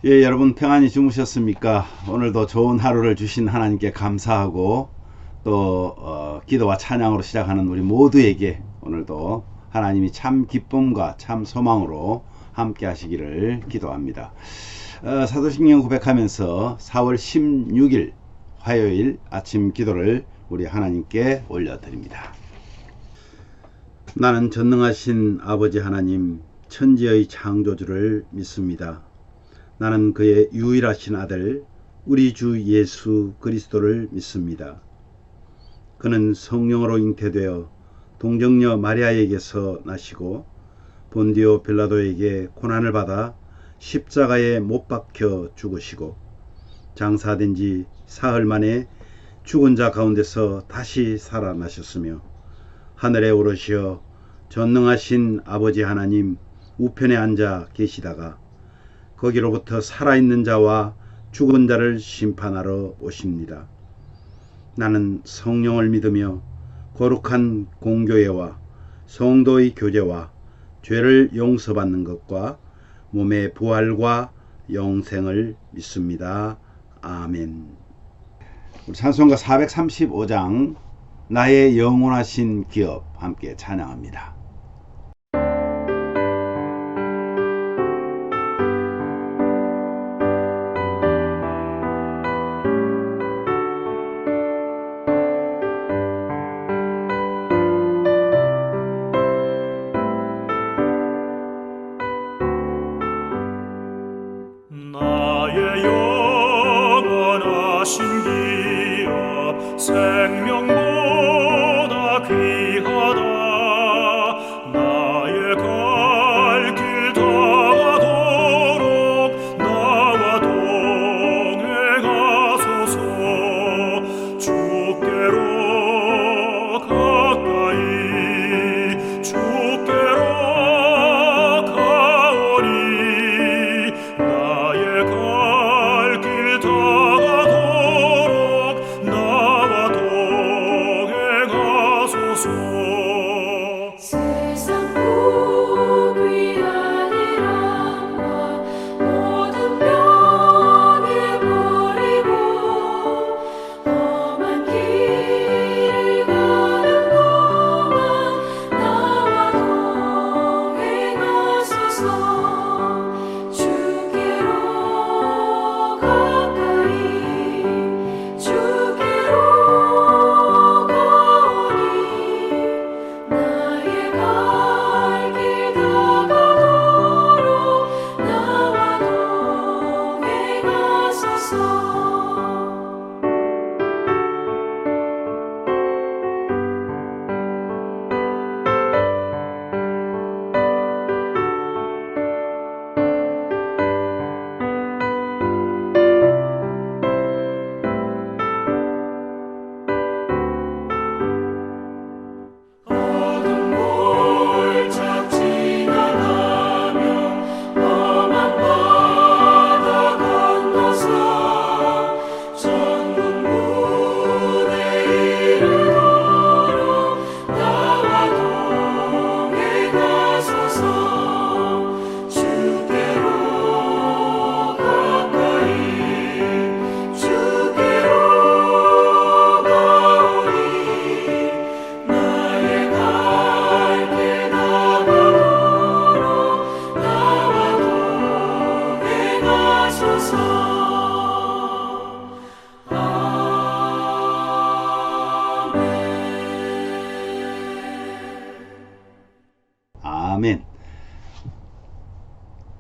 예, 여러분 평안히 주무셨습니까? 오늘도 좋은 하루를 주신 하나님께 감사하고 또 기도와 찬양으로 시작하는 우리 모두에게 오늘도 하나님이 참 기쁨과 참 소망으로 함께 하시기를 기도합니다. 사도신경 고백하면서 4월 16일 화요일 아침 기도를 우리 하나님께 올려드립니다. 나는 전능하신 아버지 하나님 천지의 창조주를 믿습니다. 나는 그의 유일하신 아들 우리 주 예수 그리스도를 믿습니다. 그는 성령으로 잉태되어 동정녀 마리아에게서 나시고 본디오 빌라도에게 고난을 받아 십자가에 못 박혀 죽으시고 장사된 지 사흘 만에 죽은 자 가운데서 다시 살아나셨으며 하늘에 오르시어 전능하신 아버지 하나님 우편에 앉아 계시다가 거기로부터 살아있는 자와 죽은 자를 심판하러 오십니다. 나는 성령을 믿으며 거룩한 공교회와 성도의 교제와 죄를 용서받는 것과 몸의 부활과 영생을 믿습니다. 아멘. 우리 찬송가 435장 나의 영원하신 기업 함께 찬양합니다. 나의 영원하신 기업 생명보다 귀하다. 나의 갈 길 다가도록 나와 동행하소서. 주께로 가까이 주께로 가오니 나의 갈 길 다가도록 나와 동행하소서. 세상 복 위한 일함과 모든 병에 버리고 험한 길을 가는 동안 나와 동행하소서. 주께로 가까이 주께로 가오니 나의 갈 길 다가도록 나와 동행하소서. 어둠 몰짝 지나가며 험한 바다 건너서 천국 문에 이르도록 나와 동행하소서. 주께로 가까이 주께로 가오니 나의 갈 길 다가도록 나와 동행하소서. 아멘.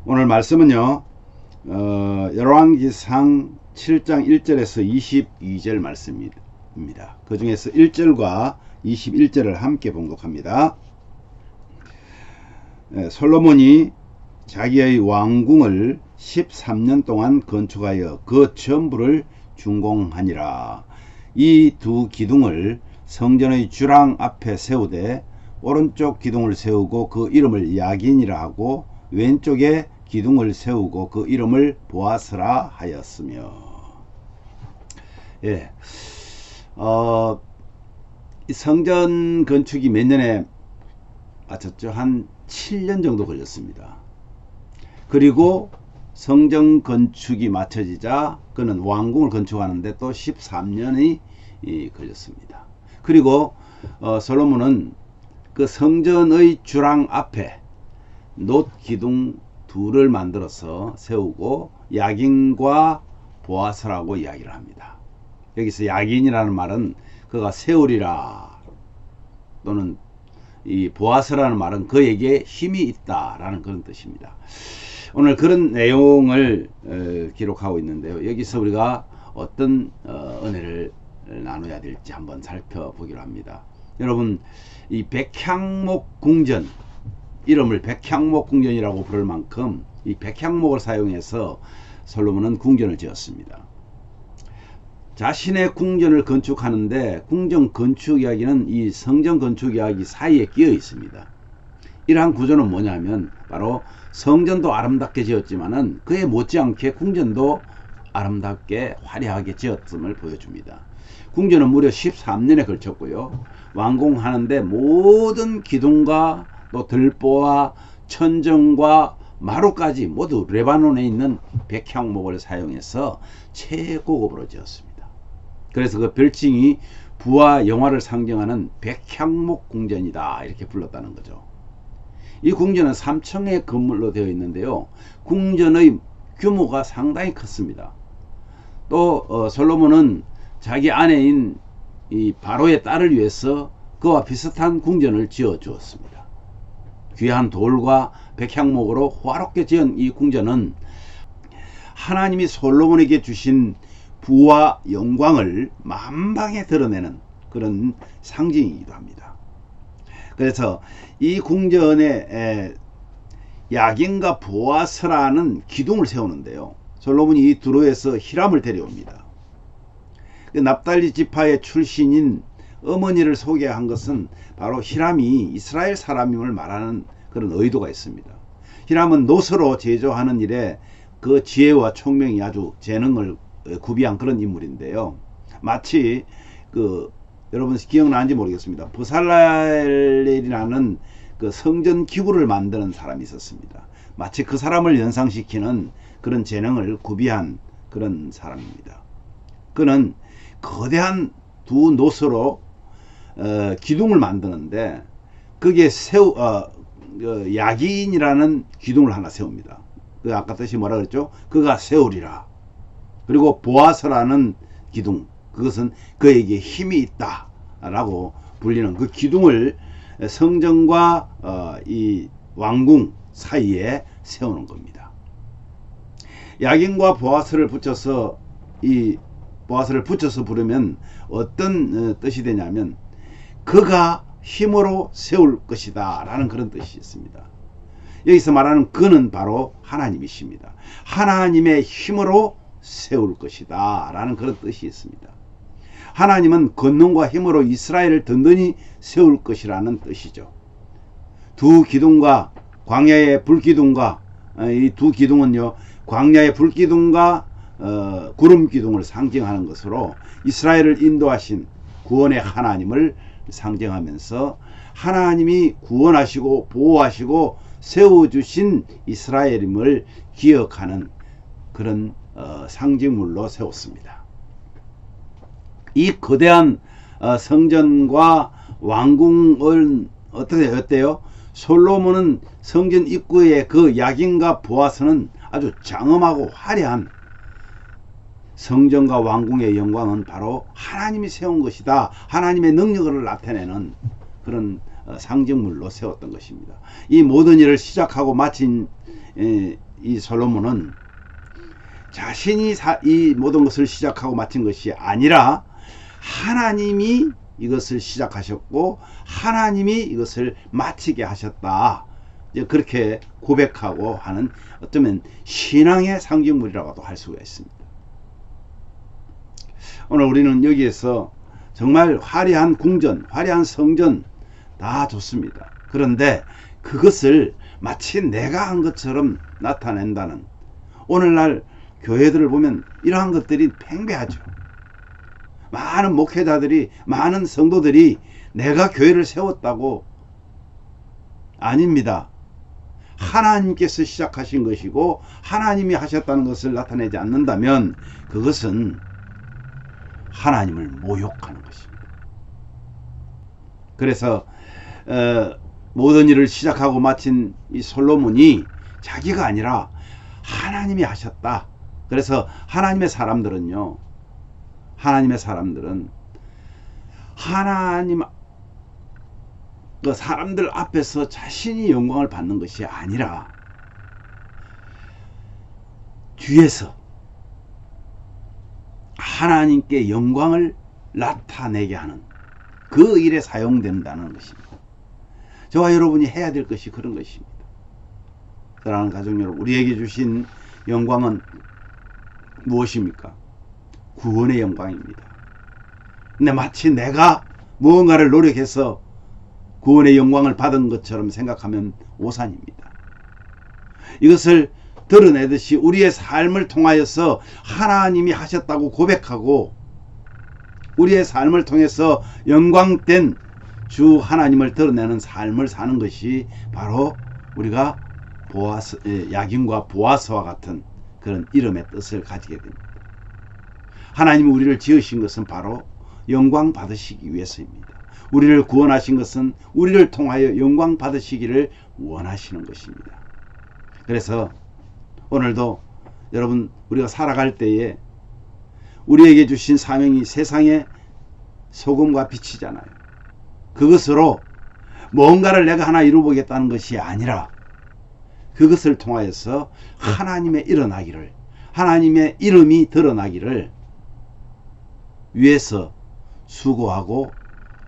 오늘 말씀은요, 열왕기상 7장 1절에서 22절 말씀입니다. 그 중에서 1절과 21절을 함께 봉독합니다. 솔로몬이 자기의 왕궁을 13년 동안 건축하여 그 전부를 준공하니라. 이 두 기둥을 성전의 주랑 앞에 세우되 오른쪽 기둥을 세우고 그 이름을 야긴이라 하고 왼쪽에 기둥을 세우고 그 이름을 보아스라 하였으며. 예, 이 성전 건축이 몇 년에 마쳤죠? 한 7년 정도 걸렸습니다. 그리고 성전 건축이 마쳐지자 그는 왕궁을 건축하는데 또 13년이 걸렸습니다. 그리고 솔로몬은 그 성전의 주랑 앞에 놋 기둥 둘을 만들어서 세우고 야긴과 보아스라고 이야기를 합니다. 여기서 야긴이라는 말은 그가 세우리라, 또는 이 보아스라는 말은 그에게 힘이 있다라는 그런 뜻입니다. 오늘 그런 내용을 기록하고 있는데요. 여기서 우리가 어떤 은혜를 나눠야 될지 한번 살펴보기로 합니다. 여러분, 이 백향목 궁전, 이름을 백향목 궁전이라고 부를 만큼 이 백향목을 사용해서 솔로몬은 궁전을 지었습니다. 자신의 궁전을 건축하는데 궁전 건축 이야기는 이 성전 건축 이야기 사이에 끼어 있습니다. 이러한 구조는 뭐냐면 바로 성전도 아름답게 지었지만은 그에 못지않게 궁전도 아름답게 화려하게 지었음을 보여줍니다. 궁전은 무려 13년에 걸쳤고요. 완공하는데 모든 기둥과 또 들보와 천정과 마루까지 모두 레바논에 있는 백향목을 사용해서 최고급으로 지었습니다. 그래서 그 별칭이 부와 영화를 상징하는 백향목 궁전이다, 이렇게 불렀다는 거죠. 이 궁전은 3층의 건물로 되어 있는데요. 궁전의 규모가 상당히 컸습니다. 또 솔로몬은 자기 아내인 이 바로의 딸을 위해서 그와 비슷한 궁전을 지어 주었습니다. 귀한 돌과 백향목으로 호화롭게 지은 이 궁전은 하나님이 솔로몬에게 주신 부와 영광을 만방에 드러내는 그런 상징이기도 합니다. 그래서 이 궁전에 야긴과 보아스라는 기둥을 세우는데요. 솔로몬이 이 두로에서 히람을 데려옵니다. 납달리 지파의 출신인 어머니를 소개한 것은 바로 히람이 이스라엘 사람임을 말하는 그런 의도가 있습니다. 히람은 노스로 제조하는 일에 그 지혜와 총명이 아주 재능을 구비한 그런 인물인데요. 마치 여러분 기억나는지 모르겠습니다. 부살렐이라는 그 성전 기구를 만드는 사람이 있었습니다. 마치 그 사람을 연상시키는 그런 재능을 구비한 그런 사람입니다. 그는 거대한 두 노스로 기둥을 만드는데 그게 야긴이라는 기둥을 하나 세웁니다. 아까 뜻이 뭐라 그랬죠? 그가 세우리라. 그리고 보아스라는 기둥, 그것은 그에게 힘이 있다 라고 불리는 그 기둥을 성전과 이 왕궁 사이에 세우는 겁니다. 야긴과 보아스를 붙여서 부르면 어떤 뜻이 되냐면 그가 힘으로 세울 것이다 라는 그런 뜻이 있습니다. 여기서 말하는 그는 바로 하나님이십니다. 하나님의 힘으로 세울 것이다 라는 그런 뜻이 있습니다. 하나님은 권능과 힘으로 이스라엘을 든든히 세울 것이라는 뜻이죠. 두 기둥과 광야의 불기둥과 이 두 기둥은요, 광야의 불기둥과 구름 기둥을 상징하는 것으로 이스라엘을 인도하신 구원의 하나님을 상징하면서 하나님이 구원하시고 보호하시고 세워주신 이스라엘임을 기억하는 그런 상징물로 세웠습니다. 이 거대한 성전과 왕궁은 어때요? 솔로몬은 성전 입구의 그 야긴과 보아스는 아주 장엄하고 화려한 성전과 왕궁의 영광은 바로 하나님이 세운 것이다. 하나님의 능력을 나타내는 그런 상징물로 세웠던 것입니다. 이 모든 일을 시작하고 마친 이 솔로몬은 자신이 이 모든 것을 시작하고 마친 것이 아니라 하나님이 이것을 시작하셨고 하나님이 이것을 마치게 하셨다. 그렇게 고백하고 하는 어쩌면 신앙의 상징물이라고도 할 수가 있습니다. 오늘 우리는 여기에서 정말 화려한 궁전, 화려한 성전 다 좋습니다. 그런데 그것을 마치 내가 한 것처럼 나타낸다는, 오늘날 교회들을 보면 이러한 것들이 팽배하죠. 많은 목회자들이, 많은 성도들이 내가 교회를 세웠다고, 아닙니다. 하나님께서 시작하신 것이고 하나님이 하셨다는 것을 나타내지 않는다면 그것은 하나님을 모욕하는 것입니다. 그래서 모든 일을 시작하고 마친 이 솔로몬이 자기가 아니라 하나님이 하셨다. 그래서 하나님의 사람들은 하나님 그 사람들 앞에서 자신이 영광을 받는 것이 아니라 뒤에서 하나님께 영광을 나타내게 하는 그 일에 사용된다는 것입니다. 저와 여러분이 해야 될 것이 그런 것입니다. 사랑하는 가족 여러분, 우리에게 주신 영광은 무엇입니까? 구원의 영광입니다. 근데 마치 내가 무언가를 노력해서 구원의 영광을 받은 것처럼 생각하면 오산입니다. 이것을 드러내듯이 우리의 삶을 통하여서 하나님이 하셨다고 고백하고 우리의 삶을 통해서 영광된 주 하나님을 드러내는 삶을 사는 것이 바로 우리가 야긴과 보아스와 같은 그런 이름의 뜻을 가지게 됩니다. 하나님이 우리를 지으신 것은 바로 영광 받으시기 위해서입니다. 우리를 구원하신 것은 우리를 통하여 영광 받으시기를 원하시는 것입니다. 그래서 오늘도 여러분, 우리가 살아갈 때에 우리에게 주신 사명이 세상의 소금과 빛이잖아요. 그것으로 뭔가를 내가 하나 이루보겠다는 것이 아니라 그것을 통하여서 하나님의 일어나기를, 하나님의 이름이 드러나기를 위해서 수고하고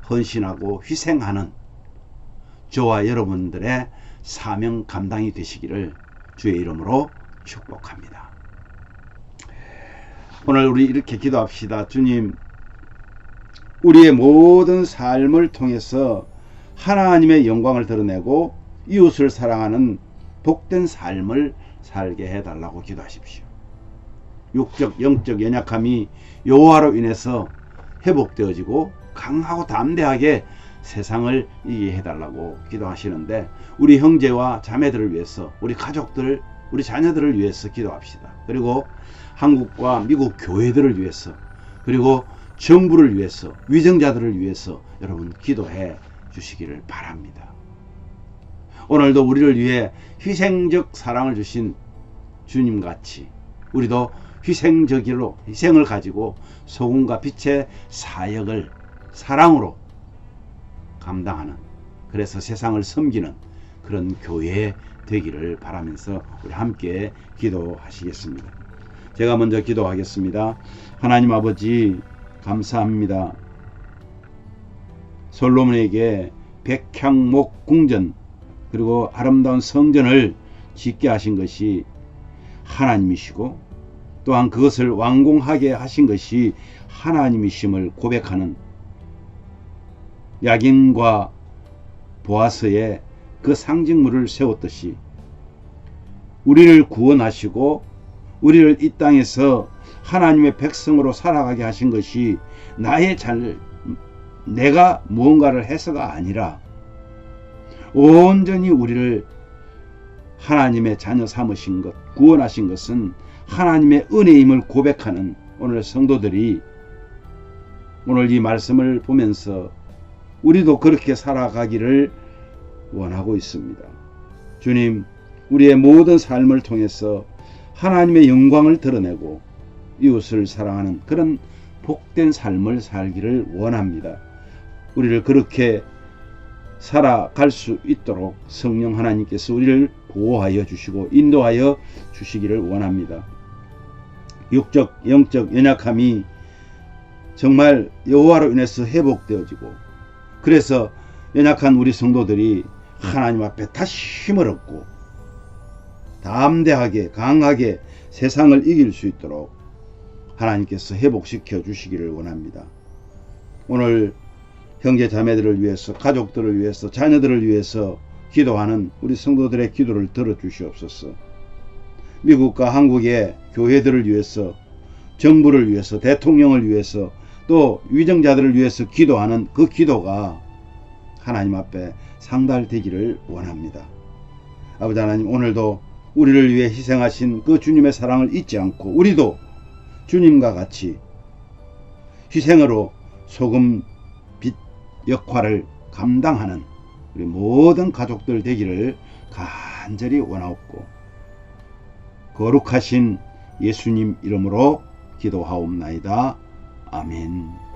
헌신하고 희생하는 저와 여러분들의 사명 감당이 되시기를 주의 이름으로 축복합니다. 오늘 우리 이렇게 기도합시다. 주님, 우리의 모든 삶을 통해서 하나님의 영광을 드러내고 이웃을 사랑하는 복된 삶을 살게 해달라고 기도하십시오. 육적, 영적 연약함이 여호와로 인해서 회복되어지고 강하고 담대하게 세상을 이기게 해달라고 기도하시는데, 우리 형제와 자매들을 위해서, 우리 가족들, 우리 자녀들을 위해서 기도합시다. 그리고 한국과 미국 교회들을 위해서, 그리고 정부를 위해서, 위정자들을 위해서 여러분 기도해 주시기를 바랍니다. 오늘도 우리를 위해 희생적 사랑을 주신 주님같이 우리도 희생적으로 희생을 가지고 소금과 빛의 사역을 사랑으로 감당하는, 그래서 세상을 섬기는 그런 교회 되기를 바라면서 우리 함께 기도하시겠습니다. 제가 먼저 기도하겠습니다. 하나님 아버지, 감사합니다. 솔로몬에게 백향목 궁전 그리고 아름다운 성전을 짓게 하신 것이 하나님이시고, 또한 그것을 완공하게 하신 것이 하나님이심을 고백하는 야긴과 보아스의 그 상징물을 세웠듯이 우리를 구원하시고 우리를 이 땅에서 하나님의 백성으로 살아가게 하신 것이 내가 무언가를 해서가 아니라 온전히 우리를 하나님의 자녀 삼으신 것, 구원하신 것은 하나님의 은혜임을 고백하는 오늘 성도들이 오늘 이 말씀을 보면서 우리도 그렇게 살아가기를 원하고 있습니다. 주님, 우리의 모든 삶을 통해서 하나님의 영광을 드러내고 이웃을 사랑하는 그런 복된 삶을 살기를 원합니다. 우리를 그렇게 살아갈 수 있도록 성령 하나님께서 우리를 보호하여 주시고 인도하여 주시기를 원합니다. 육적, 영적 연약함이 정말 여호와로 인해서 회복되어지고, 그래서 연약한 우리 성도들이 하나님 앞에 다시 힘을 얻고 담대하게 강하게 세상을 이길 수 있도록 하나님께서 회복시켜 주시기를 원합니다. 오늘 형제 자매들을 위해서, 가족들을 위해서, 자녀들을 위해서 기도하는 우리 성도들의 기도를 들어주시옵소서. 미국과 한국의 교회들을 위해서, 정부를 위해서, 대통령을 위해서, 또 위정자들을 위해서 기도하는 그 기도가 하나님 앞에 상달되기를 원합니다. 아버지 하나님, 오늘도 우리를 위해 희생하신 그 주님의 사랑을 잊지 않고 우리도 주님과 같이 희생으로 소금 빛 역할을 감당하는 우리 모든 가족들 되기를 간절히 원하옵고 거룩하신 예수님 이름으로 기도하옵나이다. 아멘.